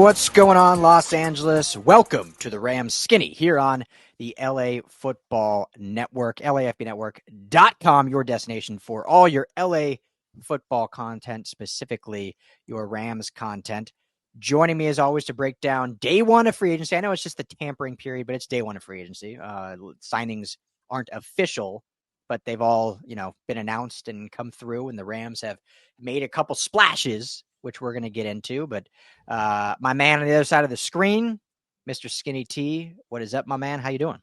what's going on, Los Angeles? Welcome to the Rams Skinny here on the LA Football Network, LAFBnetwork.com, your destination for all your LA football content, specifically your Rams content. Joining me as always to break down day one of free agency. I know it's just the tampering period, but it's day one of free agency. Signings aren't official, but they've all, been announced and come through, and the Rams have made a couple splashes, which we're going to get into. But my man on the other side of the screen, Mr. Skinny T, what is up, my man? How you doing?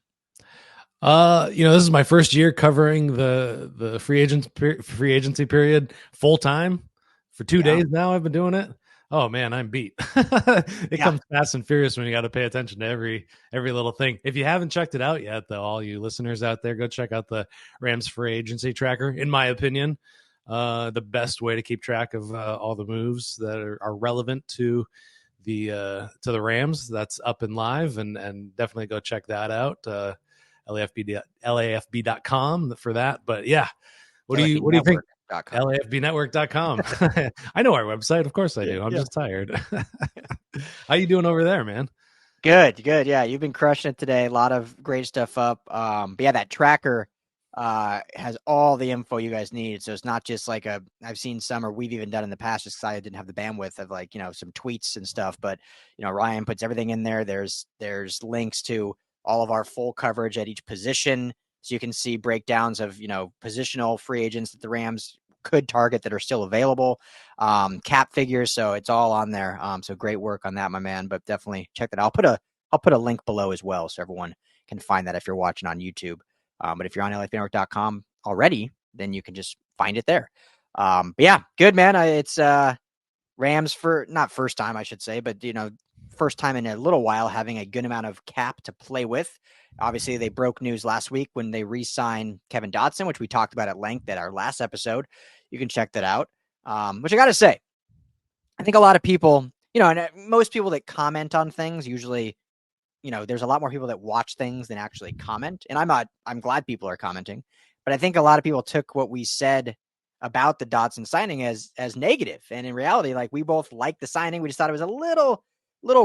This is my first year covering the free agency period full time for 2 days now. I've been doing it. Oh man, I'm beat. It comes fast and furious when you got to pay attention to every little thing. If you haven't checked it out yet, though, all you listeners out there, go check out the Rams free agency tracker. In my opinion, the best way to keep track of all the moves that are relevant to the Rams. That's up and live, and definitely go check that out. LAFB.com for that. But yeah, what do you think? LAFBnetwork.com. I know our website. Of course I do. I'm just tired. How you doing over there, man? Good. Yeah, you've been crushing it today. A lot of great stuff up. But yeah, that tracker has all the info you guys need. So it's not just like I've seen some, or we've even done in the past, just because I didn't have the bandwidth of some tweets and stuff. But Ryan puts everything in there. There's links to all of our full coverage at each position. So you can see breakdowns of, positional free agents that the Rams could target that are still available, cap figures. So it's all on there. So great work on that, my man. But definitely check that out. I'll put a link below as well, so everyone can find that if you're watching on YouTube. But if you're on LAFBnetwork.com already, then you can just find it there. But yeah, good, man. It's Rams for not first time, I should say, but first time in a little while having a good amount of cap to play with. Obviously, they broke news last week when they re-signed Kevin Dotson, which we talked about at length at our last episode. You can check that out. Which I got to say, I think a lot of people, and most people that comment on things usually, there's a lot more people that watch things than actually comment. And I'm glad people are commenting, but I think a lot of people took what we said about the Dotson signing as negative. And in reality, we both liked the signing. We just thought it was a little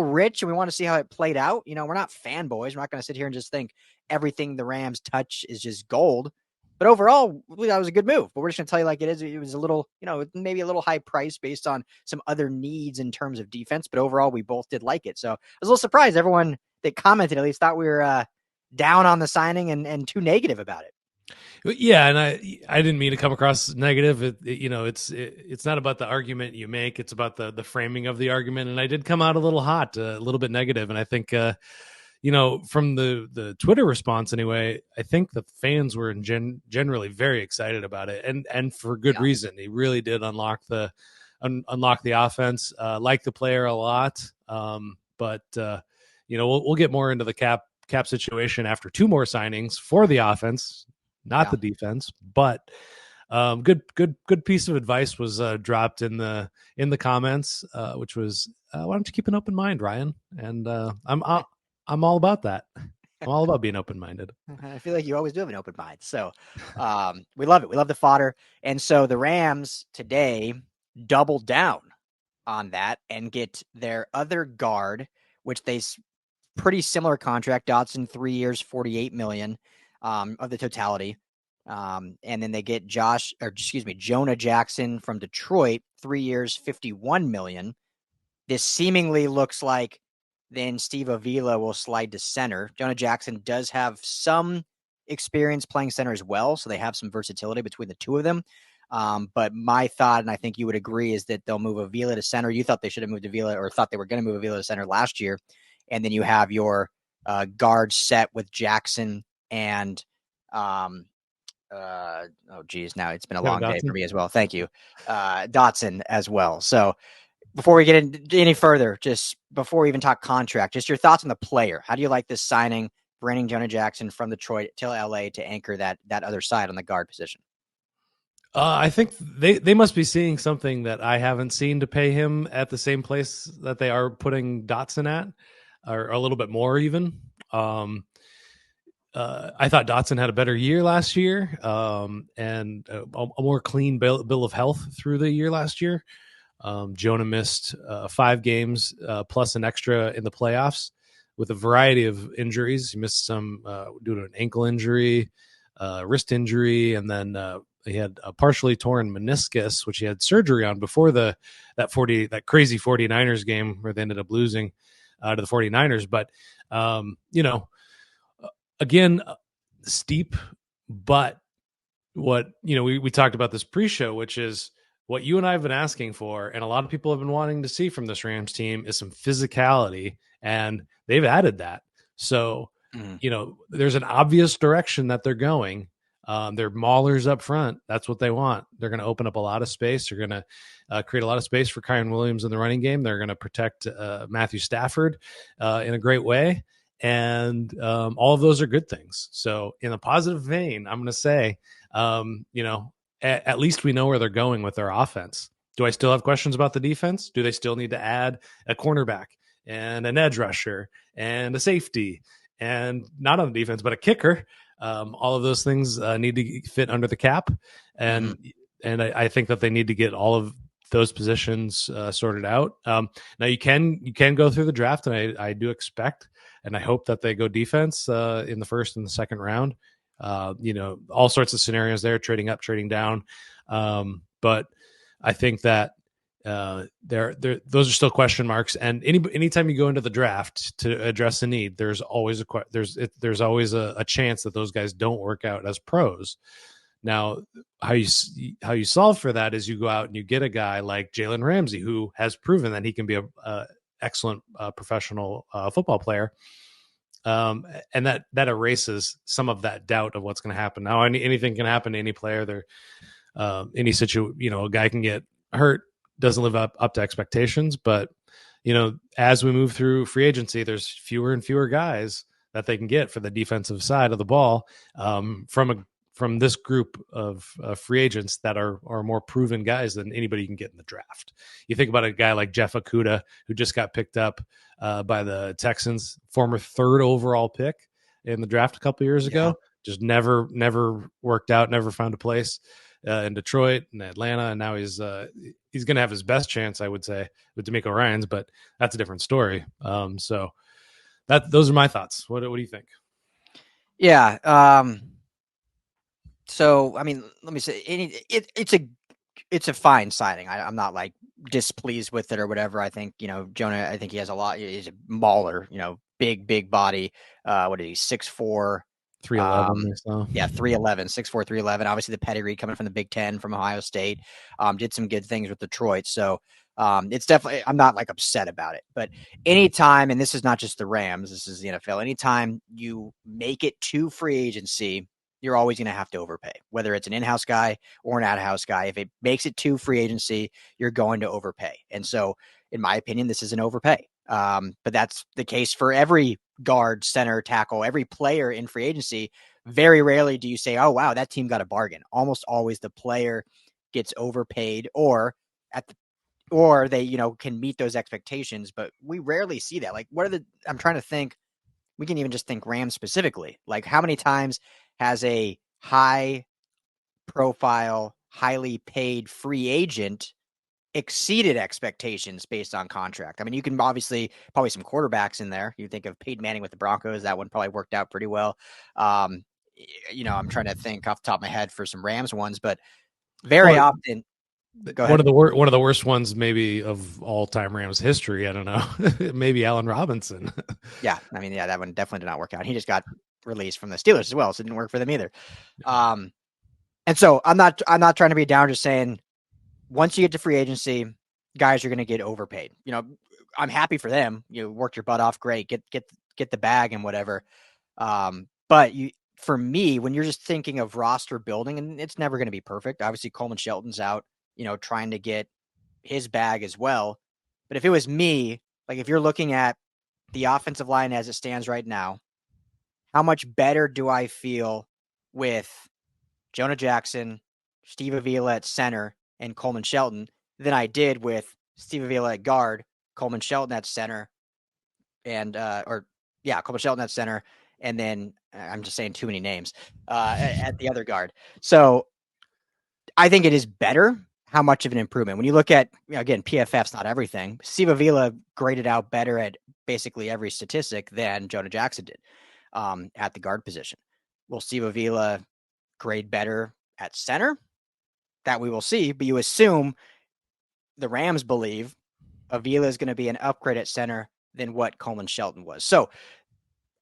rich, and we want to see how it played out. We're not fanboys. We're not going to sit here and just think everything the Rams touch is just gold. But overall, that was a good move. But we're just going to tell you like it is. It was a little, maybe a little high price based on some other needs in terms of defense. But overall, we both did like it. So I was a little surprised. Everyone that commented at least thought we were down on the signing and too negative about it. Yeah, and I didn't mean to come across negative. It's not about the argument you make; it's about the framing of the argument. And I did come out a little hot, a little bit negative. And I think, from the Twitter response anyway, I think the fans were generally very excited about it, and for good reason. He really did unlock the offense. Like the player a lot, but we'll get more into the cap situation after two more signings for the offense. Not the defense, but good piece of advice was dropped in the comments, which was why don't you keep an open mind, Ryan? And I'm all about that. I'm all about being open minded. I feel like you always do have an open mind, so we love it. We love the fodder, and so the Rams today doubled down on that and get their other guard, which they pretty similar contract. Dotson 3 years, $48 million. Of the totality. And then they get Jonah Jackson from Detroit, 3 years, $51 million. This seemingly looks like then Steve Avila will slide to center. Jonah Jackson does have some experience playing center as well, so they have some versatility between the two of them. But my thought, and I think you would agree, is that they'll move Avila to center. You thought they should have moved Avila, or thought they were going to move Avila to center last year. And then you have your guard set with Jackson and now it's been a long day for me as well. Thank you. Dotson as well. So before we get into any further, just before we even talk contract, just your thoughts on the player. How do you like this signing, bringing Jonah Jackson from Detroit to LA to anchor that other side on the guard position? I think they must be seeing something that I haven't seen to pay him at the same place that they are putting Dotson at, or a little bit more even. I thought Dotson had a better year last year, and a more clean bill of health through the year last year. Jonah missed 5 games plus an extra in the playoffs with a variety of injuries. He missed some due to an ankle injury, wrist injury, and then he had a partially torn meniscus, which he had surgery on before that crazy 49ers game where they ended up losing to the 49ers. But again, steep, but what we talked about this pre-show, which is what you and I have been asking for, and a lot of people have been wanting to see from this Rams team is some physicality, and they've added that. So, there's an obvious direction that they're going. They're maulers up front. That's what they want. They're going to open up a lot of space. They're going to create a lot of space for Kyren Williams in the running game. They're going to protect Matthew Stafford in a great way. And all of those are good things. So in a positive vein, I'm going to say, at least we know where they're going with their offense. Do I still have questions about the defense? Do they still need to add a cornerback and an edge rusher and a safety and not on the defense, but a kicker? All of those things need to fit under the cap. And I think that they need to get all of those positions sorted out. Now you can go through the draft, and I do expect, and I hope that they go defense in the first and the second round. All sorts of scenarios there, trading up, trading down. But I think that those are still question marks. And anytime you go into the draft to address a need, there's always a chance that those guys don't work out as pros. Now, how you solve for that is you go out and you get a guy like Jalen Ramsey, who has proven that he can be a excellent professional football player. And that erases some of that doubt of what's going to happen. Now, anything can happen to any player. There, any situation, a guy can get hurt, doesn't live up to expectations. But as we move through free agency, there's fewer and fewer guys that they can get for the defensive side of the ball from this group of free agents that are more proven guys than anybody you can get in the draft. You think about a guy like Jeff Okudah, who just got picked up by the Texans, former 3rd overall pick in the draft a couple years ago, just never worked out, never found a place in Detroit and Atlanta. And now he's going to have his best chance, I would say, with DeMeco Ryans, but that's a different story. So those are my thoughts. What do you think? Yeah. So, I mean, let me say, it's a fine signing. I'm not like displeased with it or whatever. I think, Jonah, I think he has a lot. He's a mauler, big body. What is he? 6'4", 311. Yeah, 311, 6'4", 311. Obviously, the pedigree coming from the Big Ten, from Ohio State. Did some good things with Detroit. So it's definitely, I'm not like upset about it. But anytime, and this is not just the Rams, this is the NFL, anytime you make it to free agency, you're always going to have to overpay, whether it's an in-house guy or an out-of-house guy. If it makes it to free agency, you're going to overpay. And so, in my opinion, this is an overpay. But that's the case for every guard, center, tackle, every player in free agency. Very rarely do you say, oh, wow, that team got a bargain. Almost always the player gets overpaid or they, can meet those expectations. But we rarely see that. Like, I'm trying to think, we can even just think Rams specifically. Like, how many times has a high profile, highly paid free agent exceeded expectations based on contract? I mean, you can probably some quarterbacks in there. You think of Peyton Manning with the Broncos. That one probably worked out pretty well. I'm trying to think off the top of my head for some Rams ones, but very often. Go ahead. One of the worst ones maybe of all time Rams history. I don't know. Maybe Allen Robinson. Yeah. I mean, that one definitely did not work out. He just got released from the Steelers as well, so it didn't work for them either. And so I'm not trying to be down, just saying once you get to free agency, guys are going to get overpaid. I'm happy for them. You worked your butt off, great, get the bag and whatever. But for me, when you're just thinking of roster building, and it's never going to be perfect. Obviously, Coleman Shelton's out, trying to get his bag as well. But if it was me, like if you're looking at the offensive line as it stands right now, how much better do I feel with Jonah Jackson, Steve Avila at center, and Coleman Shelton than I did with Steve Avila at guard, Coleman Shelton at center, and Coleman Shelton at center, and then I'm just saying too many names at the other guard. So I think it is better. how much of an improvement. When you look at, again, PFF's not everything. Steve Avila graded out better at basically every statistic than Jonah Jackson did at the guard position. Will Steve Avila grade better at center? That we will see, but you assume the Rams believe Avila is going to be an upgrade at center than what Coleman Shelton was. So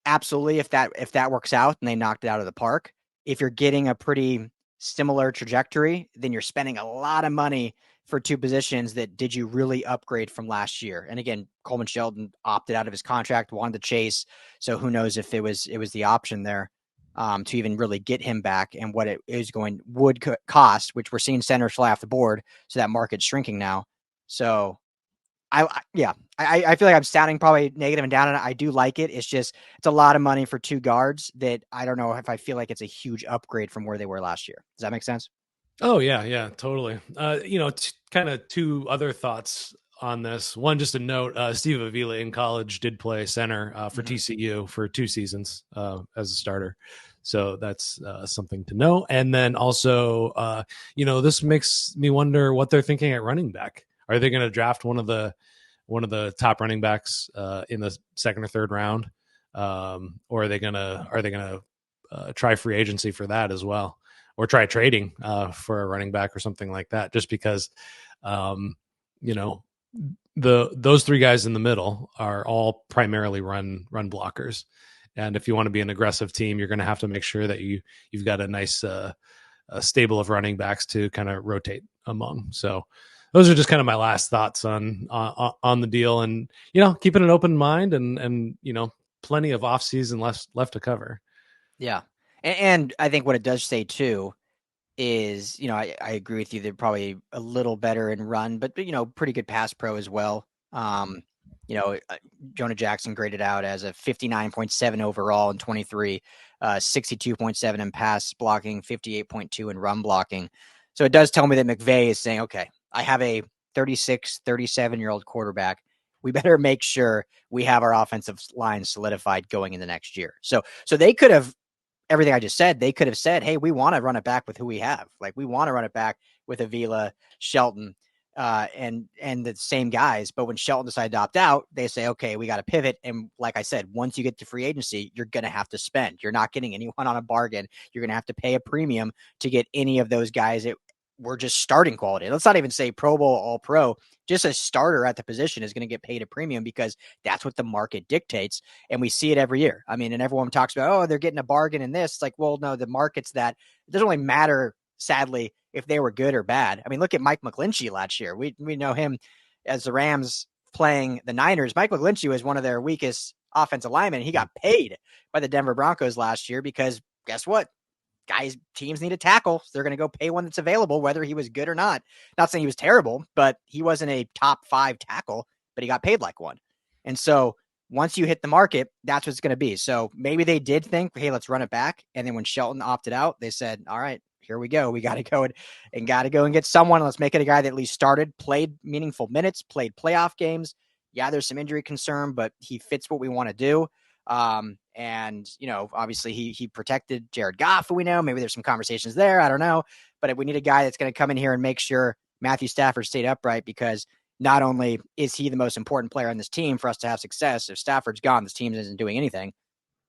absolutely, if that works out and they knocked it out of the park, if you're getting a pretty similar trajectory, then you're spending a lot of money for two positions that did you really upgrade from last year? And again, Coleman Shelton opted out of his contract, wanted to chase. So who knows if it was the option there to even really get him back and what it would cost, which we're seeing centers fly off the board. So that market's shrinking now. So I feel like I'm sounding probably negative and down on it. I do like it. It's a lot of money for two guards that I don't know if I feel like it's a huge upgrade from where they were last year. Does that make sense? Oh yeah, totally. Kind of two other thoughts on this. One, just a note: Steve Avila in college did play center for TCU for 2 seasons as a starter, so that's something to know. And then also, this makes me wonder what they're thinking at running back. Are they going to draft one of the top running backs in the second or third round, or are they gonna try free agency for that as well? Or try trading for a running back or something like that, just because, those 3 guys in the middle are all primarily run blockers. And if you want to be an aggressive team, you're going to have to make sure that you've got a nice a stable of running backs to kind of rotate among. So those are just kind of my last thoughts on the deal, and, keeping an open mind and plenty of off season left to cover. Yeah. And I think what it does say too is, I agree with you. They're probably a little better in run, but pretty good pass pro as well. Jonah Jackson graded out as a 59.7 overall in 23, 62.7 in pass blocking, 58.2 in run blocking. So it does tell me that McVay is saying, okay, I have a 36, 37-year-old quarterback. We better make sure we have our offensive line solidified going into next year. So they could have, everything I just said, they could have said, hey, we want to run it back with who we have. Like, we want to run it back with Avila, Shelton, and the same guys. But when Shelton decided to opt out, they say, okay, we got to pivot. And like I said, once you get to free agency, you're going to have to spend. You're not getting anyone on a bargain. You're going to have to pay a premium to get any of those guys that were just starting quality. Let's not even say Pro Bowl, All Pro. Just a starter at the position is going to get paid a premium because that's what the market dictates. And we see it every year. I mean, and everyone talks about, oh, they're getting a bargain in this. It's like, well, no, the market's that. It doesn't really matter, sadly, if they were good or bad. I mean, look at Mike McGlinchey last year. We know him as the Rams playing the Niners. Mike McGlinchey was one of their weakest offensive linemen. He got paid by the Denver Broncos last year because guess what? Teams need a tackle. So they're going to go pay one that's available, whether he was good or not. Not saying he was terrible, but he wasn't a top 5 tackle, but he got paid like one. And so once you hit the market, that's what it's going to be. So maybe they did think, hey, let's run it back. And then when Shelton opted out, they said, all right, here we go. We got to go and get someone. Let's make it a guy that at least started, played meaningful minutes, played playoff games. Yeah, there's some injury concern, but he fits what we want to do. And obviously he protected Jared Goff, who we know. Maybe there's some conversations there. I don't know. But we need a guy that's going to come in here and make sure Matthew Stafford stayed upright, because not only is he the most important player on this team for us to have success, if Stafford's gone, this team isn't doing anything.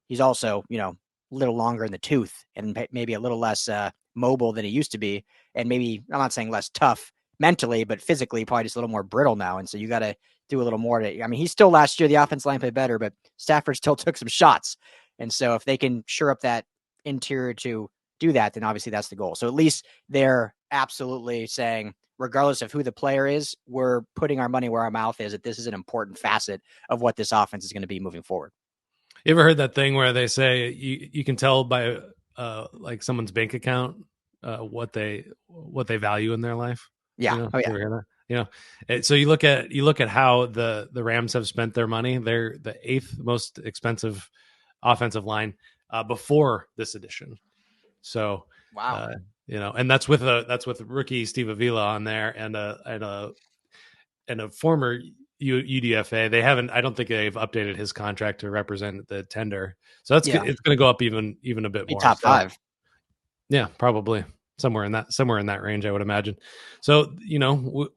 He's also, a little longer in the tooth and maybe a little less mobile than he used to be. And maybe, I'm not saying less tough mentally, but physically probably just a little more brittle now. And so you got to do a little more he's still, last year, the offense line played better, but Stafford still took some shots. And so if they can shore up that interior to do that, then obviously that's the goal. So at least they're absolutely saying, regardless of who the player is, we're putting our money where our mouth is, that this is an important facet of what this offense is going to be moving forward. You ever heard that thing where they say you can tell by like someone's bank account what they value in their life? Yeah. So you look at how the Rams have spent their money. They're the 8th most expensive offensive line before this edition. So wow. And that's with rookie Steve Avila on there and a former UDFA. They haven't. I don't think they've updated his contract to represent the tender. So it's going to go up even a bit more. Top 5. Yeah, probably. somewhere in that range, I would imagine. So,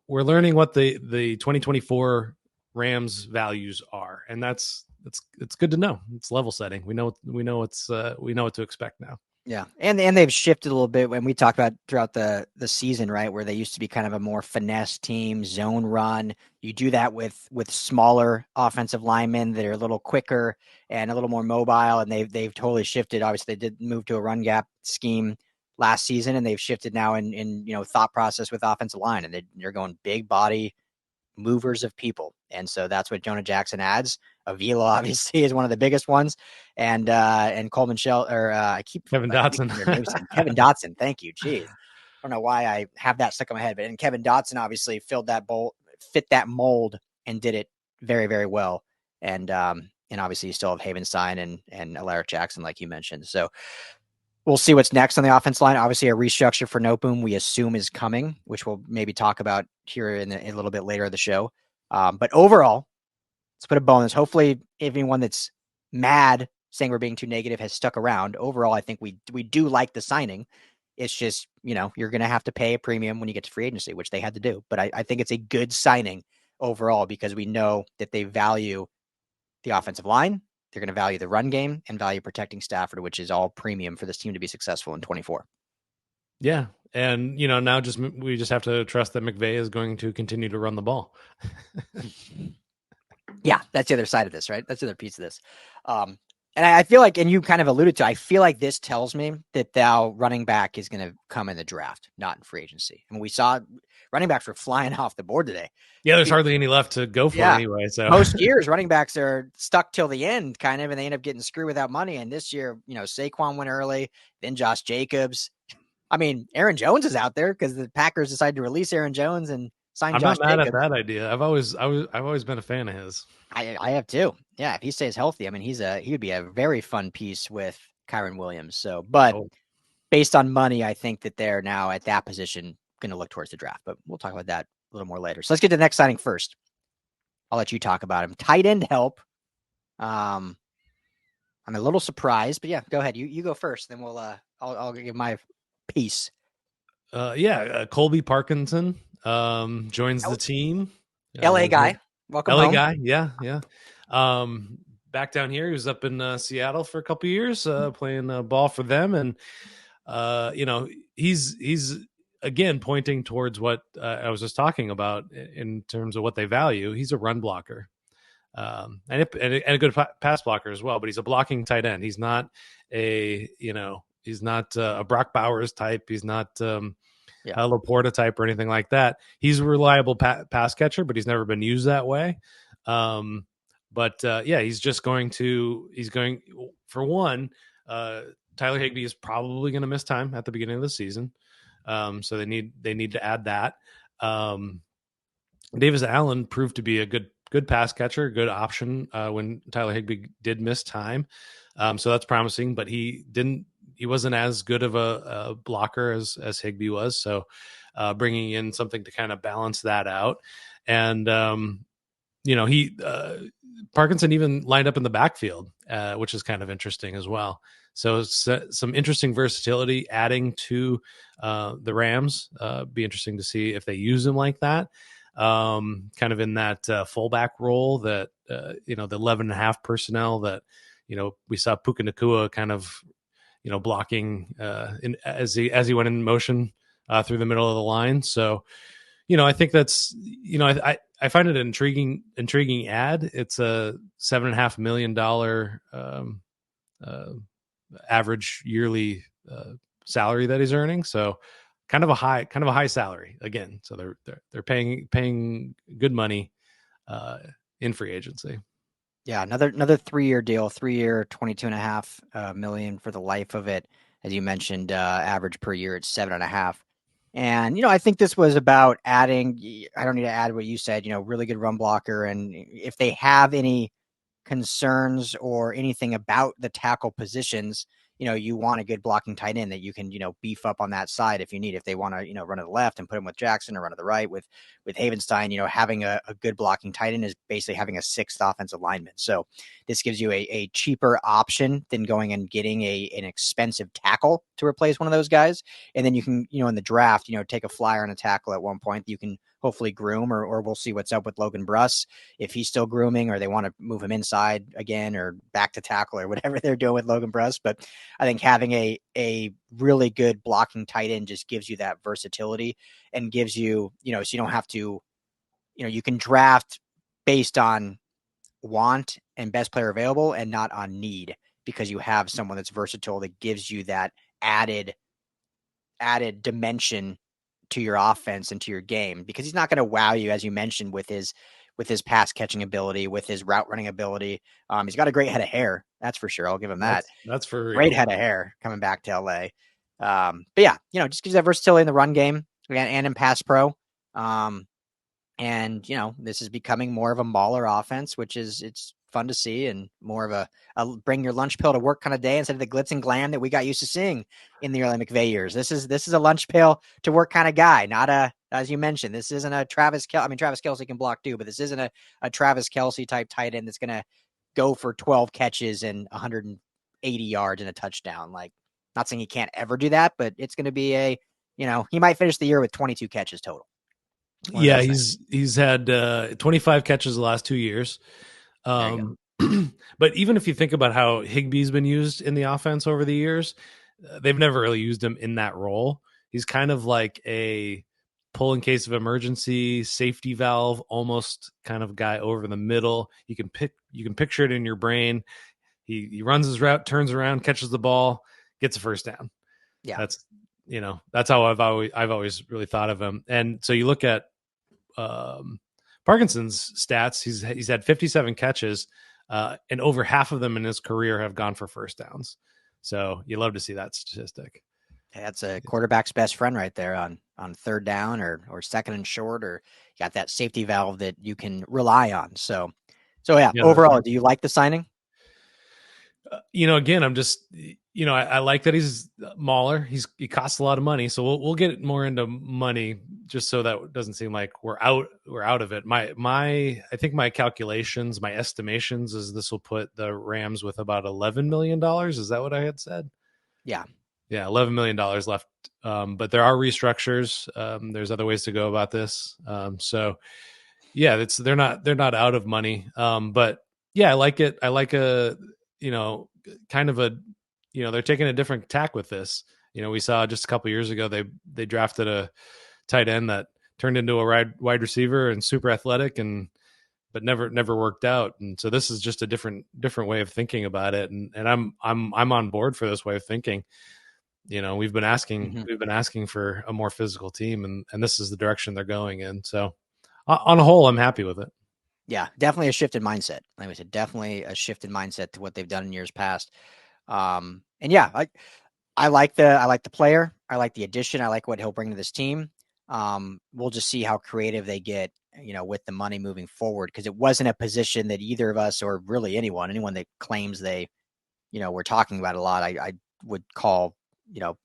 we're learning what the 2024 Rams values are, and it's good to know. It's level setting. We know what to expect now. Yeah, and they've shifted a little bit when we talked about throughout the season, right? Where they used to be kind of a more finesse team, zone run. You do that with smaller offensive linemen that are a little quicker and a little more mobile, and they've totally shifted. Obviously, they did move to a run gap scheme last season, and they've shifted now in thought process with offensive line, and they're going big body movers of people. And so that's what Jonah Jackson adds. Avila obviously is one of the biggest ones. And Coleman Shell, or I keep Kevin making Dotson. their names. Kevin Dotson. Thank you. Jeez. I don't know why I have that stuck in my head, but Kevin Dotson obviously fit that mold and did it very, very well. And obviously you still have Havenstein and Alaric Jackson, like you mentioned. So we'll see what's next on the offense line. Obviously, a restructure for Noteboom we assume is coming, which we'll maybe talk about here in a little bit later in the show. But overall, let's put a bonus. Hopefully, everyone that's mad saying we're being too negative has stuck around. Overall, I think we do like the signing. It's just, you're going to have to pay a premium when you get to free agency, which they had to do. But I think it's a good signing overall because we know that they value the offensive line. They're going to value the run game and value protecting Stafford, which is all premium for this team to be successful in 24. Yeah. And, now we just have to trust that McVay is going to continue to run the ball. Yeah, that's the other side of this, right? That's the other piece of this. And I feel like, and you kind of alluded to, I feel like this tells me that thou running back is going to come in the draft, not in free agency. And we saw running backs were flying off the board today. Yeah, there's hardly any left to go for anyway. So most years running backs are stuck till the end kind of, and they end up getting screwed without money. And this year, Saquon went early, then Josh Jacobs. I mean, Aaron Jones is out there because the Packers decided to release Aaron Jones and sign Josh Jacobs. I'm not mad at that idea. I've always been a fan of his. I have too. Yeah, if he stays healthy, I mean, he would be a very fun piece with Kyren Williams. So, but based on money, I think that they're now at that position going to look towards the draft. But we'll talk about that a little more later. So let's get to the next signing first. I'll let you talk about him. Tight end help. I'm a little surprised, but yeah, go ahead. You go first, then we'll I'll give my piece. Colby Parkinson joins the team. LA guy. Welcome LA home. guy. Yeah. Back down here, he was up in Seattle for a couple of years, playing ball for them, and he's again pointing towards what I was just talking about in terms of what they value. He's a run blocker, and a good pass blocker as well. But he's a blocking tight end. He's not a Brock Bowers type. He's not a Laporta type or anything like that. He's a reliable pass catcher, but he's never been used that way. He's going for one. Tyler Higbee is probably going to miss time at the beginning of the season. So they need to add that. Davis Allen proved to be a good pass catcher, good option when Tyler Higbee did miss time. So that's promising, but he wasn't as good of a blocker as Higbee was. So bringing in something to kind of balance that out. And, Parkinson even lined up in the backfield, which is kind of interesting as well. So some interesting versatility adding to the Rams. Be interesting to see if they use him like that, kind of in that fullback role that, the 11.5 personnel that, we saw Puka Nacua kind of, blocking as he went in motion through the middle of the line. So, I think that's, I find it an intriguing ad. It's a $7.5 million average yearly salary that he's earning. So kind of a high salary again. So they're paying good money in free agency. Yeah, another 3-year deal, 3-year, $22.5 million for the life of it. As you mentioned, average per year it's 7.5. And I think this was about adding. I don't need to add what you said. Really good run blocker, and if they have any concerns or anything about the tackle positions, you want a good blocking tight end that you can, beef up on that side if you need, if they want to, run to the left and put him with Jackson or run to the right with Havenstein, having a good blocking tight end is basically having a sixth offensive lineman. So this gives you a cheaper option than going and getting an expensive tackle to replace one of those guys. And then you can, in the draft, take a flyer on a tackle at one point. You can hopefully groom, or we'll see what's up with Logan Bruss if he's still grooming, or they want to move him inside again or back to tackle or whatever they're doing with Logan Bruss. But I think having a really good blocking tight end just gives you that versatility and gives you, so you don't have to, you can draft based on want and best player available and not on need, because you have someone that's versatile that gives you that added dimension to your offense and to your game, because he's not going to wow you, as you mentioned, with his pass catching ability, with his route running ability. He's got a great head of hair. That's for sure. I'll give him that. That's for real. Great head of hair coming back to LA. But yeah, just gives you that versatility in the run game and in pass pro. And this is becoming more of a mauler offense, which it's fun to see, and more of a bring your lunch pail to work kind of day instead of the glitz and glam that we got used to seeing in the early McVay years. This is a lunch pail to work kind of guy, not as you mentioned, this isn't a Travis Kelce. I mean, Travis Kelce can block too, but this isn't a Travis Kelce type tight end that's going to go for 12 catches and 180 yards and a touchdown. Like, not saying he can't ever do that, but it's going to be he might finish the year with 22 catches total. Yeah, he's had 25 catches the last 2 years. But even if you think about how Higbee's been used in the offense over the years, they've never really used him in that role. He's kind of like a pull in case of emergency, safety valve, almost kind of guy over the middle. You can picture it in your brain. He runs his route, turns around, catches the ball, gets a first down. Yeah, that's how I've always really thought of him. And so you look at Parkinson's stats. He's had 57 catches, and over half of them in his career have gone for first downs. So you love to see that statistic. That's a quarterback's best friend right there on third down or second and short, or you got that safety valve that you can rely on. So yeah, overall, do you like the signing? Again, I'm just, I like that he's Mauler. He costs a lot of money, so we'll get more into money just so that it doesn't seem like we're out of it. I think my calculations, my estimations is this will put the Rams with about $11 million. Is that what I had said? Yeah, $11 million left. But there are restructures. There's other ways to go about this. So yeah, they're not out of money. But yeah, I like it. I like kind of they're taking a different tack with this. We saw just a couple years ago, they drafted a tight end that turned into a wide receiver and super athletic, but never worked out. And so this is just a different way of thinking about it. And I'm on board for this way of thinking. We've been asking for a more physical team, and this is the direction they're going in. So on a whole, I'm happy with it. Yeah, definitely a shifted mindset. Like I said, definitely a shifted mindset to what they've done in years past. And yeah, I like the player. I like the addition. I like what he'll bring to this team. We'll just see how creative they get, with the money moving forward, because it wasn't a position that either of us, or really anyone that claims they, we're talking about a lot, I would call,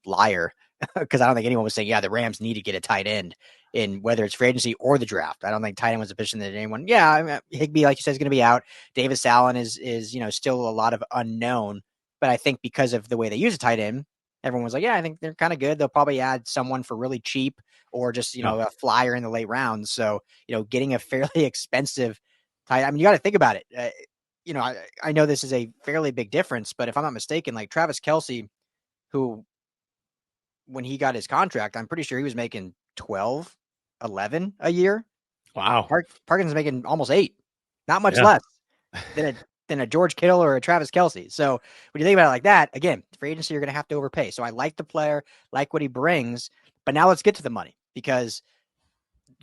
liar, because I don't think anyone was saying, yeah, the Rams need to get a tight end in whether it's free agency or the draft. I don't think tight end was a position that anyone, Higbee, like you said, is going to be out. Davis Allen is, still a lot of unknown, but I think because of the way they use a tight end, everyone was like, yeah, I think they're kind of good. They'll probably add someone for really cheap, or just, a flyer in the late rounds. So, getting a fairly expensive tight, I mean, you got to think about it. I know this is a fairly big difference, but if I'm not mistaken, like Travis Kelce, who, when he got his contract, I'm pretty sure he was making 12, 11 a year. Wow. Parkinson's making almost 8, not much less than a George Kittle or a Travis Kelce. So when you think about it like that, again, free agency, you're going to have to overpay. So I like the player, like what he brings, but now let's get to the money, because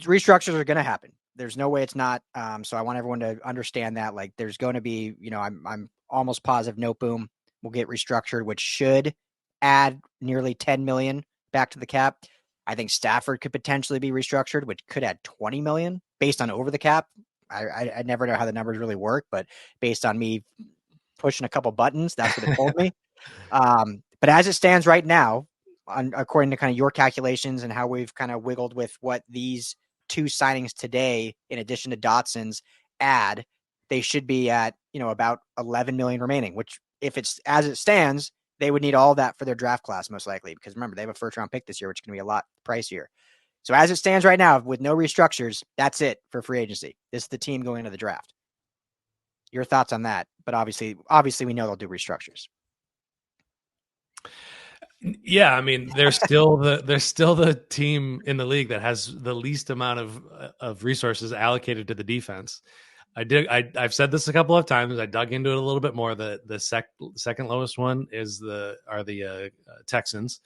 restructures are going to happen. There's no way it's not. So I want everyone to understand that, like, there's going to be, I'm almost positive Noteboom will get restructured, which should add nearly 10 million back to the cap. I think Stafford could potentially be restructured, which could add 20 million based on over the cap. I never know how the numbers really work, but based on me pushing a couple buttons, that's what it told me. But as it stands right now, according to kind of your calculations and how we've kind of wiggled with what these two signings today, in addition to Dotson's, add, they should be at, about 11 million remaining, which if it's as it stands, they would need all that for their draft class, most likely, because remember, they have a first round pick this year, which is going to be a lot pricier. So as it stands right now, with no restructures, that's it for free agency. This is the team going into the draft. Your thoughts on that? But obviously we know they'll do restructures. Yeah, I mean, they're still the team in the league that has the least amount of resources allocated to the defense. I've said this a couple of times. I dug into it a little bit more. The second lowest one are the Texans.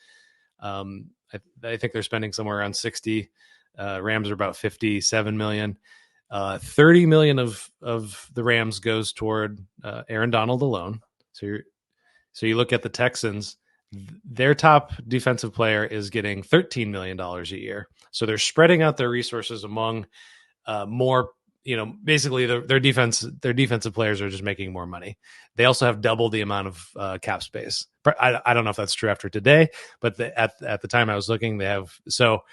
I think they're spending somewhere around 60. Rams are about 57 million. 30 million of the Rams goes toward Aaron Donald alone. So you look at the Texans, their top defensive player is getting $13 million a year. So they're spreading out their resources among more, basically their defensive players are just making more money. They also have double the amount of cap space. I don't know if that's true after today, but at the time I was looking, they have, so,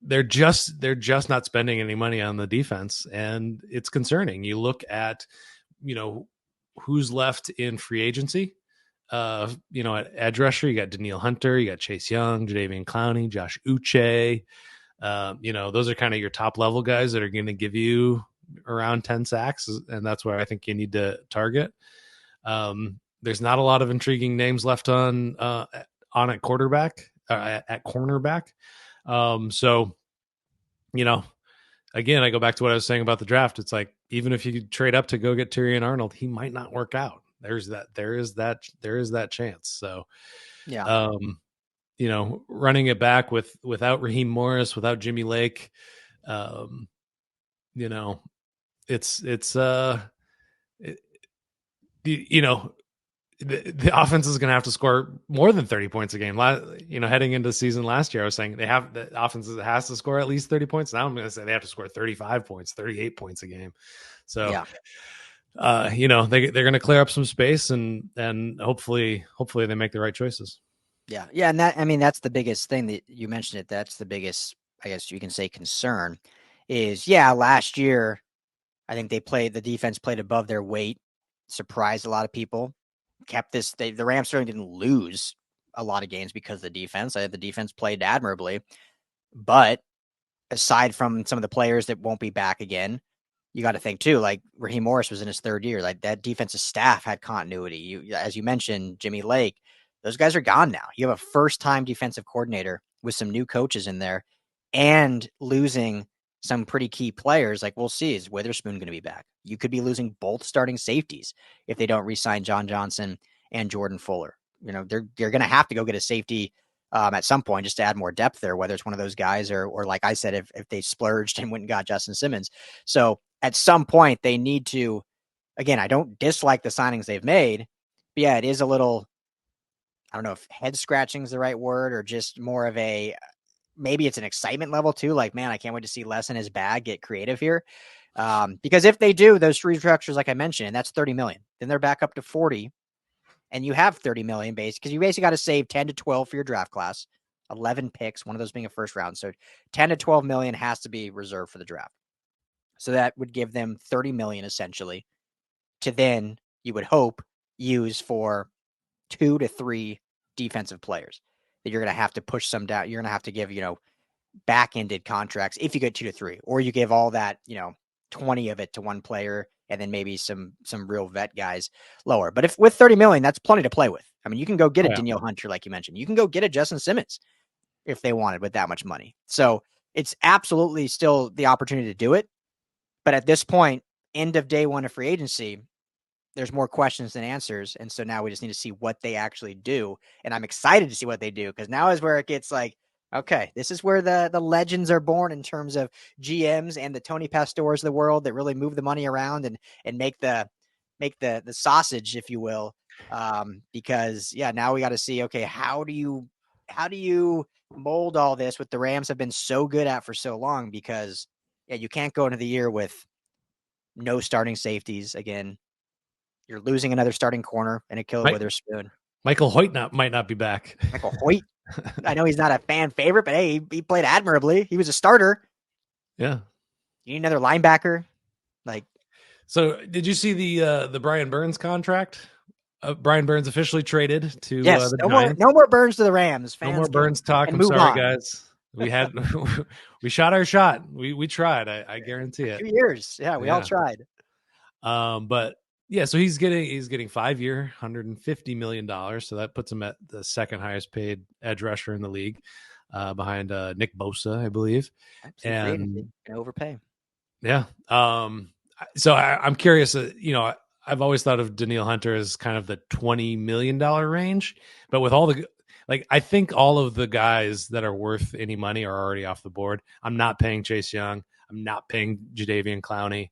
they're just not spending any money on the defense, and it's concerning. You look at, who's left in free agency. At edge rusher, you got Danielle Hunter, you got Chase Young, Jadeveon Clowney, Josh Uche. Those are kind of your top level guys that are going to give you around 10 sacks, and that's where I think you need to target. There's not a lot of intriguing names left on at quarterback, at cornerback. So, again, I go back to what I was saying about the draft. It's like, even if you trade up to go get Tyrion Arnold, he might not work out. There is that chance. So, yeah, running it back without Raheem Morris, without Jimmy Lake, the offense is going to have to score more than 30 points a game. Heading into the season last year, I was saying the offense has to score at least 30 points. Now I'm going to say they have to score 35 points, 38 points a game. So, yeah. they're going to clear up some space and hopefully they make the right choices. Yeah. Yeah. And that's the biggest thing that you mentioned it. That's the biggest, I guess you can say, concern is, last year, I think the defense played above their weight, surprised a lot of people, the Rams certainly didn't lose a lot of games because of the defense. The defense played admirably, but aside from some of the players that won't be back again, you got to think too, like Raheem Morris was in his third year. Like that defensive staff had continuity. As you mentioned, Jimmy Lake, those guys are gone now. You have a first-time defensive coordinator with some new coaches in there and losing some pretty key players. Like we'll see, is Witherspoon going to be back? You could be losing both starting safeties if they don't re-sign John Johnson and Jordan Fuller. They're going to have to go get a safety at some point just to add more depth there, whether it's one of those guys or like I said, if they splurged and went and got Justin Simmons. So at some point they need to, again, I don't dislike the signings they've made, but it is a little, I don't know if head scratching is the right word or just more of a, maybe it's an excitement level too. Like, man, I can't wait to see Les in his bag get creative here. Because if they do those three structures, like I mentioned, and that's 30 million, then they're back up to 40 and you have 30 million base because you basically got to save 10 to 12 for your draft class, 11 picks, one of those being a first round. So 10 to 12 million has to be reserved for the draft. So that would give them 30 million essentially to then you would hope use for 2 to 3 defensive players that you're going to have to push some down. You're going to have to give, back-ended contracts if you get 2 to 3, or you give all that, 20 of it to one player and then maybe some real vet guys lower. But if with 30 million, that's plenty to play with. I mean, you can go get a Danielle Hunter, like you mentioned. You can go get a Justin Simmons if they wanted with that much money. So it's absolutely still the opportunity to do it. But at this point, end of day one of free agency, there's more questions than answers. And so now we just need to see what they actually do. And I'm excited to see what they do because now is where it gets like, okay, this is where the legends are born in terms of GMs and the Tony Pastors of the world that really move the money around and make the sausage, if you will. Because now we got to see, okay, how do you mold all this what the Rams have been so good at for so long? Because you can't go into the year with no starting safeties again. You're losing another starting corner and Ahkello Witherspoon. Michael Hoyt might not be back. Michael Hoyt. I know he's not a fan favorite, but hey, he played admirably. He was a starter. Yeah. You need another linebacker. So did you see the Brian Burns contract? Brian Burns officially traded to the Giants. No more Burns to the Rams. No more Burns talk. I'm sorry, guys. We had we shot our shot. We tried. I guarantee it. 2 years. Yeah, we all tried. But yeah, so he's getting 5-year, $150 million. So that puts him at the second highest paid edge rusher in the league, behind Nick Bosa, I believe. And overpay. Yeah. So I'm curious. I've always thought of Danielle Hunter as kind of the $20 million range, but with all the, I think all of the guys that are worth any money are already off the board. I'm not paying Chase Young. I'm not paying Jadeveon Clowney.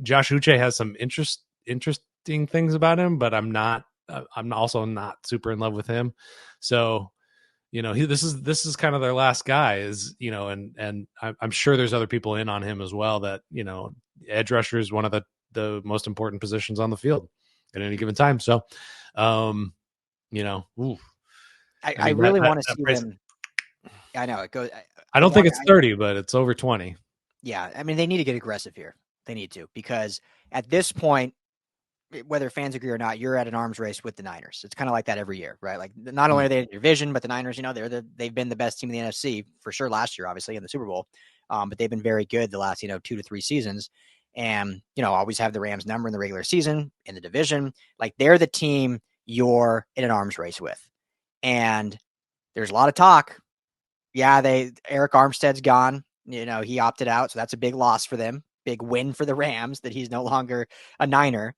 Josh Uche has some interesting things about him, but I'm also not super in love with him. So, this is kind of their last guy, and I'm sure there's other people in on him as well. That edge rusher is one of the most important positions on the field at any given time. So, I really want to see them. I know it goes. I don't think it's 30, but it's over 20. Yeah, I mean they need to get aggressive here. They need to, because at this point, whether fans agree or not, you're at an arms race with the Niners. It's kind of like that every year, right? Like not only are they in your division, but the Niners, they've been the best team in the NFC for sure last year, obviously in the Super Bowl. But they've been very good the last, 2 to 3 seasons, and always have the Rams number in the regular season, in the division. Like they're the team you're in an arms race with, and there's a lot of talk. Yeah, Eric Armstead's gone. He opted out, so that's a big loss for them. Big win for the Rams that he's no longer a Niner.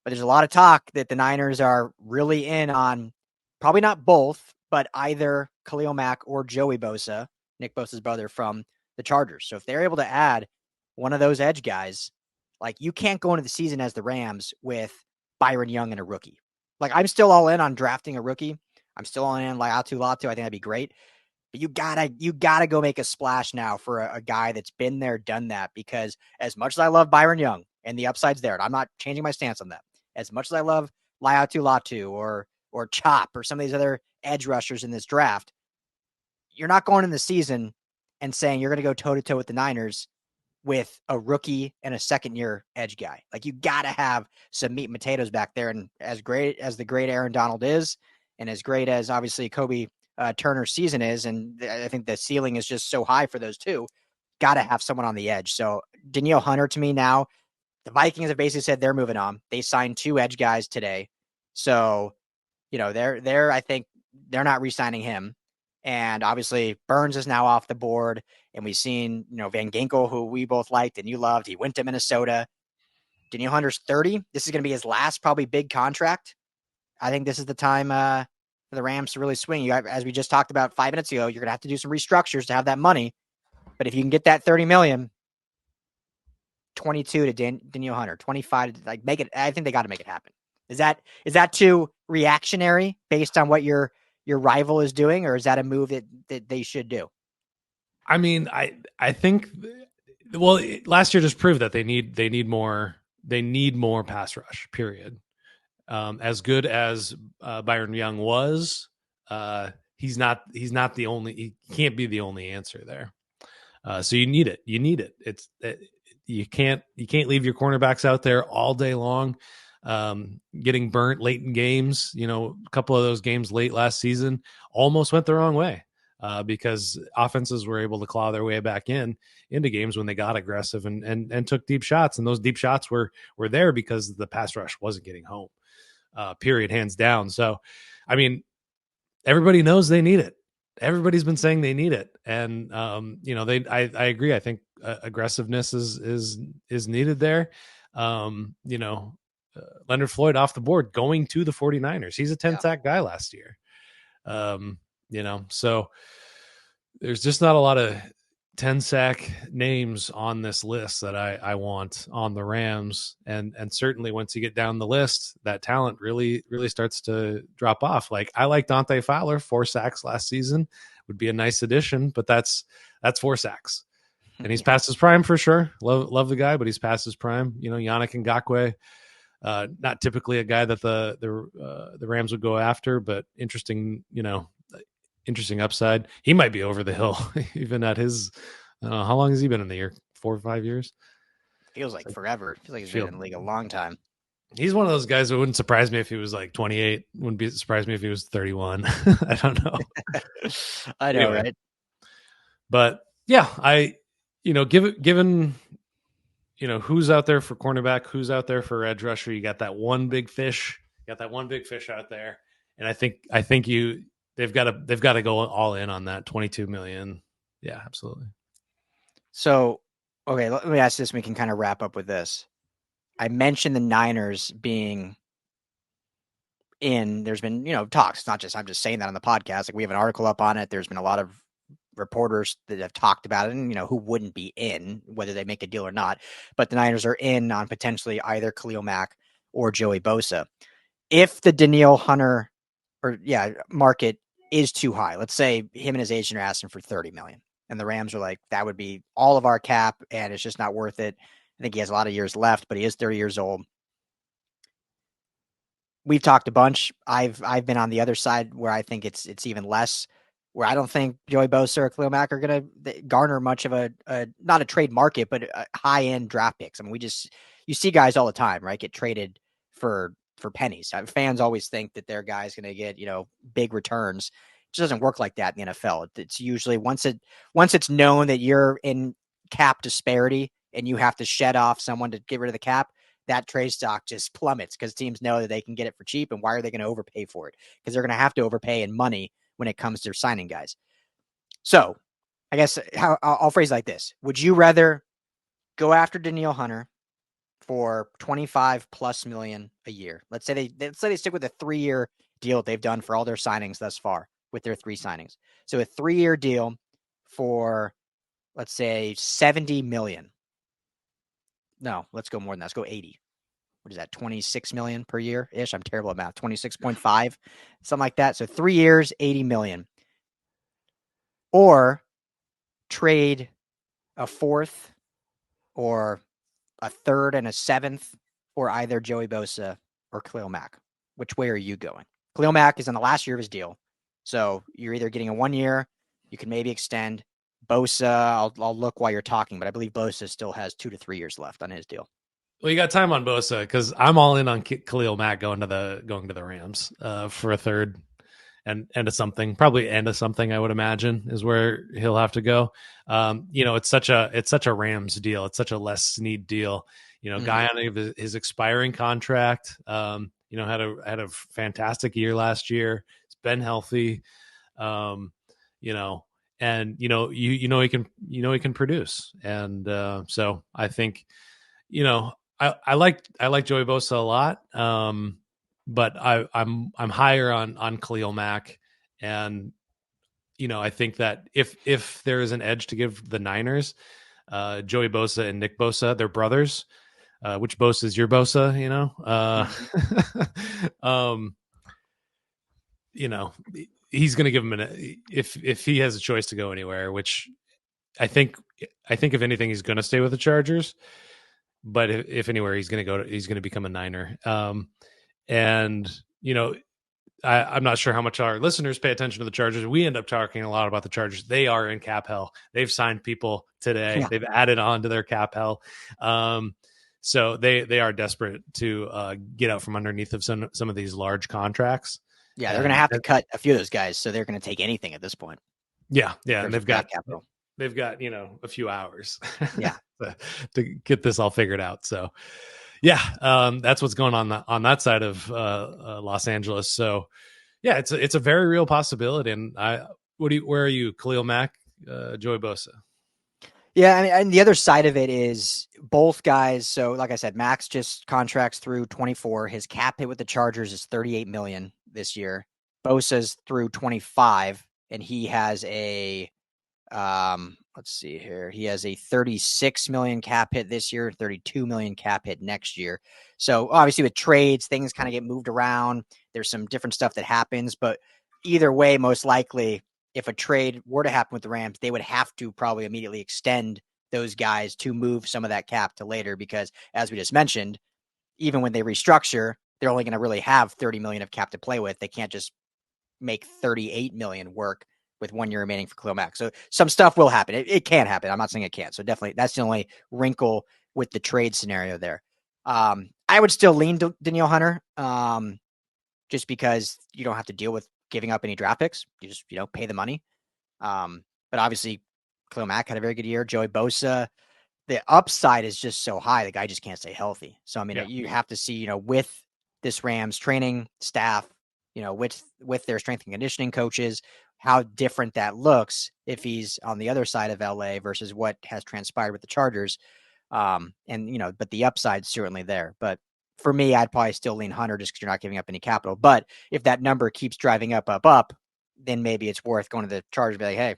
But there's a lot of talk that the Niners are really in on, probably not both, but either Khalil Mack or Joey Bosa, Nick Bosa's brother, from the Chargers. So if they're able to add one of those edge guys, you can't go into the season as the Rams with Byron Young and a rookie. I'm still all in on drafting a rookie. I'm still all in on Laiatu Latu. I think that'd be great. But you gotta go make a splash now for a guy that's been there, done that. Because as much as I love Byron Young and the upside's there, and I'm not changing my stance on that. As much as I love Laiatu Latu or Chop or some of these other edge rushers in this draft, you're not going in the season and saying you're going to go toe to toe with the Niners with a rookie and a second-year edge guy. You got to have some meat and potatoes back there. And as great as the great Aaron Donald is, and as great as obviously Kobe Turner's season is, and I think the ceiling is just so high for those two, got to have someone on the edge. So Danielle Hunter, to me now, the Vikings have basically said they're moving on. They signed 2 edge guys today. So, I think they're not re-signing him. And obviously Burns is now off the board. And we've seen, Van Ginkel, who we both liked and you loved. He went to Minnesota. Danielle Hunter's 30. This is going to be his last probably big contract. I think this is the time for the Rams to really swing. As we just talked about 5 minutes ago, you're going to have to do some restructures to have that money. But if you can get that $30 million, 22 to Danielle Hunter, 25 to make it. I think they got to make it happen. Is that too reactionary based on what your rival is doing, or is that a move that they should do? I mean, I think, last year just proved that they need more pass rush, period. As good as Byron Young was, he's not the only. He can't be the only answer there. So you need it. You can't leave your cornerbacks out there all day long, getting burnt late in games. A couple of those games late last season almost went the wrong way because offenses were able to claw their way back into games when they got aggressive and took deep shots. And those deep shots were there because the pass rush wasn't getting home, period, hands down. So, I mean, everybody knows they need it. Everybody's been saying they need it. And, I agree. I think aggressiveness is needed there. Leonard Floyd off the board going to the 49ers. He's a 10 sack guy last year. So there's just not a lot of 10 sack names on this list that I want on the Rams. And certainly once you get down the list, that talent really, really starts to drop off. I like Dante Fowler, 4 sacks last season, would be a nice addition, but that's 4 sacks. And he's past his prime for sure. Love the guy, but he's past his prime. Yannick Ngakoue, Not typically a guy that the Rams would go after, but interesting, interesting upside. He might be over the hill even at his. I don't know, how long has he been in the year? 4 or 5 years. Feels like forever. Feels like he's been in the league a long time. He's one of those guys that wouldn't surprise me if he was like 28. Wouldn't surprise me if he was 31. I don't know. I know, anyway. Right? But yeah, given who's out there for cornerback, who's out there for edge rusher, you got that one big fish. You got that one big fish out there, and I think they've got to go all in on that 22 million. Yeah, absolutely. So, okay, let me ask this. We can kind of wrap up with this. I mentioned the Niners being in. There's been talks. It's not just I'm just saying that on the podcast. Like we have an article up on it. There's been a lot of reporters that have talked about it, and who wouldn't be in, whether they make a deal or not. But the Niners are in on potentially either Khalil Mack or Joey Bosa. If the Danielle Hunter market is too high, let's say him and his agent are asking for $30 million, and the Rams are like, that would be all of our cap, and it's just not worth it. I think he has a lot of years left, but he is 30 years old. We've talked a bunch. I've been on the other side where I think it's even less, where I don't think Joey Bosa or Khalil Mack are going to garner much of a not a trade market, but a high-end draft picks. I mean, you see guys all the time, right, get traded for pennies. Fans always think that their guy's going to get, big returns. It just doesn't work like that in the NFL. It's usually once it's known that you're in cap disparity and you have to shed off someone to get rid of the cap, that trade stock just plummets because teams know that they can get it for cheap. And why are they going to overpay for it? Because they're going to have to overpay in money when it comes to signing guys. So I guess I'll phrase it like this. Would you rather go after Danielle Hunter for 25+ million a year? Let's say they stick with a 3-year deal that they've done for all their signings thus far with their 3 signings. So a 3-year deal for, let's say, 70 million. No, let's go more than that. Let's go 80. What is that? 26 million per year ish. I'm terrible at math. 26.5, something like that. So 3 years, 80 million. Or trade a 4th or a 3rd and a 7th for either Joey Bosa or Khalil Mack. Which way are you going? Khalil Mack is in the last year of his deal. So you're either getting a 1 year, you can maybe extend. Bosa, I'll look while you're talking, but I believe Bosa still has 2 to 3 years left on his deal. Well, you got time on Bosa because I'm all in on Khalil Mack going to the Rams for a 3rd and a something, probably and a something. I would imagine is where he'll have to go. It's such a Rams deal. It's such a Les Snead deal. Guy on his expiring contract. Had a fantastic year last year. He's been healthy. And he can produce. And so I think, I like Joey Bosa a lot. But I'm higher on Khalil Mack, and I think that if there is an edge to give the Niners, Joey Bosa and Nick Bosa, they're brothers. Which Bosa is your Bosa? He's going to give him if he has a choice to go anywhere, which I think if anything, he's going to stay with the Chargers. But if anywhere, he's going to become a Niner. And, I'm not sure how much our listeners pay attention to the Chargers. We end up talking a lot about the Chargers. They are in cap hell. They've signed people today. Yeah. They've added on to their cap hell. So they are desperate to get out from underneath of some of these large contracts. Yeah, they're going to have to cut a few of those guys. So they're going to take anything at this point. Yeah. And they've got capital. They've got, a few hours to get this all figured out. So yeah, that's what's going on that side of Los Angeles. So yeah, it's a very real possibility. And where are you, Khalil Mack, Joey Bosa? Yeah, I mean, and the other side of it is both guys. So like I said, Max just contracts through 24. His cap hit with the Chargers is 38 million this year. Bosa's through 25, and he has a let's see here. He has a 36 million cap hit this year, 32 million cap hit next year. So obviously with trades, things kind of get moved around. There's some different stuff that happens, but either way, most likely if a trade were to happen with the Rams, they would have to probably immediately extend those guys to move some of that cap to later, because as we just mentioned, even when they restructure, they're only going to really have 30 million of cap to play with. They can't just make 38 million work with 1 year remaining for Khalil Mack. So some stuff will happen. It can happen. I'm not saying it can't. So definitely that's the only wrinkle with the trade scenario there. I would still lean Danielle Hunter, just because you don't have to deal with giving up any draft picks. You just, pay the money. But obviously Khalil Mack had a very good year. Joey Bosa, the upside is just so high. The guy just can't stay healthy. So, I mean, you have to see, with this Rams training staff, with their strength and conditioning coaches, how different that looks if he's on the other side of LA versus what has transpired with the Chargers. But the upside's certainly there. But for me, I'd probably still lean Hunter just because you're not giving up any capital. But if that number keeps driving up, then maybe it's worth going to the Chargers and be like, hey,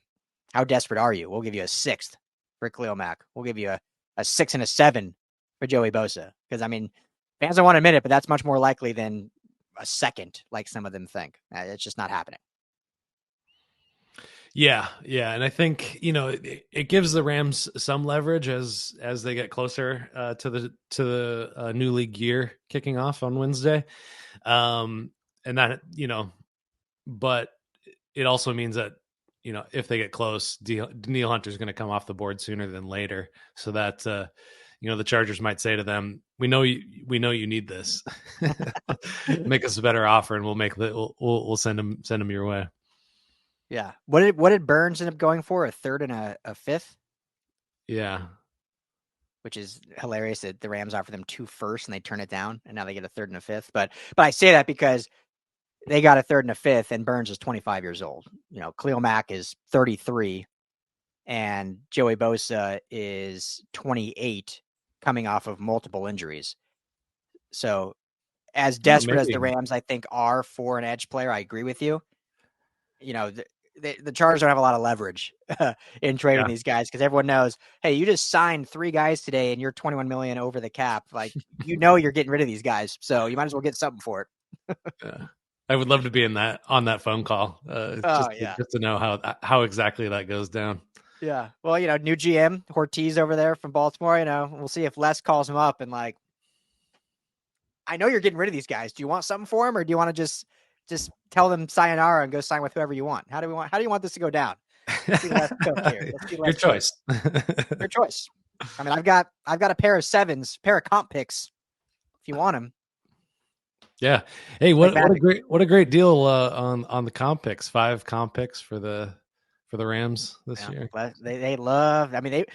how desperate are you? We'll give you a 6th for Khalil Mack. We'll give you a 6 and a 7 for Joey Bosa. Because, I mean, fans don't want to admit it, but that's much more likely than a 2nd, like some of them think. It's just not happening. Yeah. And I think, it gives the Rams some leverage as they get closer to the new league year kicking off on Wednesday. And that, but it also means that, if they get close, Danielle Hunter is going to come off the board sooner than later. So that, the Chargers might say to them, we know you need this. Make us a better offer, and we'll send them your way. Yeah. What did Burns end up going for? A 3rd and a 5th? Yeah. Which is hilarious that the Rams offer them 2 firsts and they turn it down, and now they get a 3rd and a 5th. But I say that because they got a 3rd and a 5th, and Burns is 25 years old. Khalil Mack is 33, and Joey Bosa is 28, coming off of multiple injuries. So, as desperate as the Rams, I think, are for an edge player, I agree with you. The Chargers don't have a lot of leverage in trading these guys because everyone knows, hey, you just signed 3 guys today and you're 21 million over the cap. Like, you're getting rid of these guys, so you might as well get something for it. Yeah. I would love to be on that phone call, just to know how exactly that goes down. Yeah. Well, new GM Ortiz over there from Baltimore. We'll see if Les calls him up and like, I know you're getting rid of these guys. Do you want something for him, or do you want to just tell them sayonara and go sign with whoever you want? How do you want this to go down? Let's be Les Cook here. Your choice. Your choice. I mean, I've got a pair of 7s, pair of comp picks if you want them. Yeah. Hey, what a great deal on the comp picks. 5 comp picks for the Rams this year. They love. I mean, a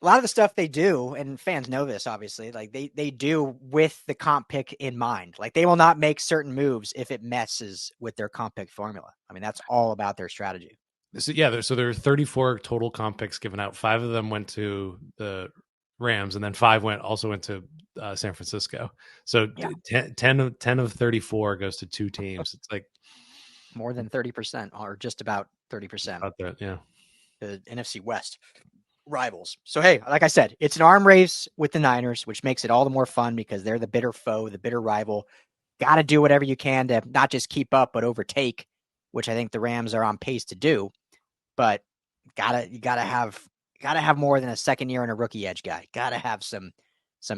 lot of the stuff they do, and fans know this, obviously, like they do with the comp pick in mind. Like, they will not make certain moves if it messes with their comp pick formula. I mean, that's all about their strategy. So there are 34 total comp picks given out. 5 of them went to the Rams, and then 5 went to San Francisco. So 10 of 34 goes to 2 teams. It's like more than 30%, or just about 30%. About that, yeah. The NFC West rivals. So, hey, like I said, it's an arm race with the Niners, which makes it all the more fun because they're the bitter foe, the bitter rival. Got to do whatever you can to not just keep up, but overtake, which I think the Rams are on pace to do. But you gotta have more than a second year and a rookie edge guy. Gotta have some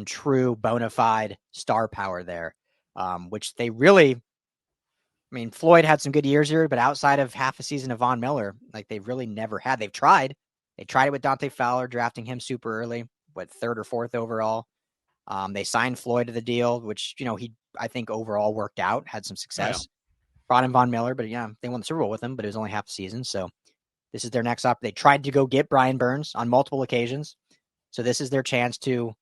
true bona fide star power there, which they really. I mean, Floyd had some good years here, but outside of half a season of Von Miller, like, they've really never had. They've tried. They tried it with Dante Fowler, drafting him super early, 3rd or 4th overall. They signed Floyd to the deal, which, he, I think, overall worked out, had some success. Brought in Von Miller, but they won the Super Bowl with him, but it was only half a season. So this is their next up. They tried to go get Brian Burns on multiple occasions. So this is their chance to,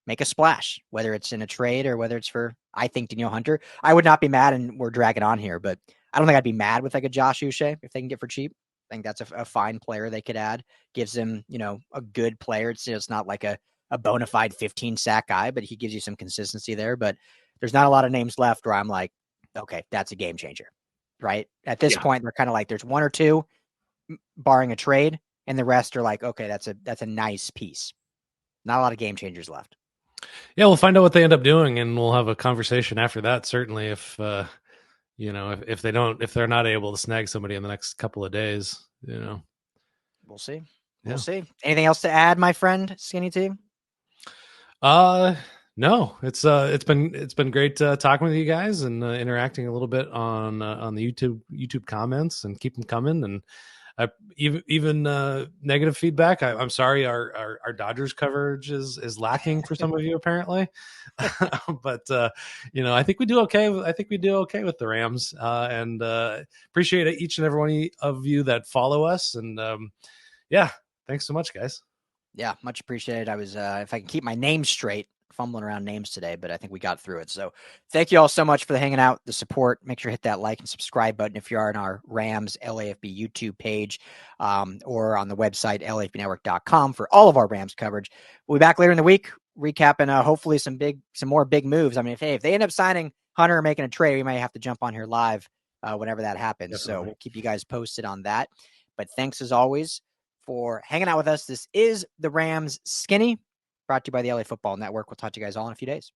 make a splash, whether it's in a trade or whether it's for, I think, Danielle Hunter. I would not be mad, and we're dragging on here, but I don't think I'd be mad with like a Josh Uche if they can get for cheap. I think that's a fine player they could add. Gives them, a good player. It's not like a bona fide 15 sack guy, but he gives you some consistency there. But there's not a lot of names left where I'm like, okay, that's a game changer, right? At this point, they're kind of like, there's 1 or 2, barring a trade, and the rest are like, okay, that's a nice piece. Not a lot of game changers left. Yeah, we'll find out what they end up doing, and we'll have a conversation after that. Certainly, if if they're not able to snag somebody in the next couple of days, we'll see. We'll see. Anything else to add, my friend, Skinny T? No, it's been great talking with you guys and interacting a little bit on the YouTube comments, and keep them coming. And even negative feedback. I'm sorry, our Dodgers coverage is lacking for some of you apparently, but I think we do okay. I think we do okay with the Rams, and appreciate each and every one of you that follow us. And yeah, thanks so much, guys. Yeah, much appreciated. I was, if I can keep my name straight, fumbling around names today, but I think we got through it. So thank you all so much for the hanging out, the support. Make sure to hit that like and subscribe button if you are on our Rams LAFB YouTube page, or on the website, lafbnetwork.com, for all of our Rams coverage. We'll be back later in the week, recapping hopefully some more big moves. I mean, if they end up signing Hunter or making a trade, we might have to jump on here live whenever that happens. Definitely. So we'll keep you guys posted on that. But thanks as always for hanging out with us. This is the Rams Skinny, brought to you by the LA Football Network. We'll talk to you guys all in a few days.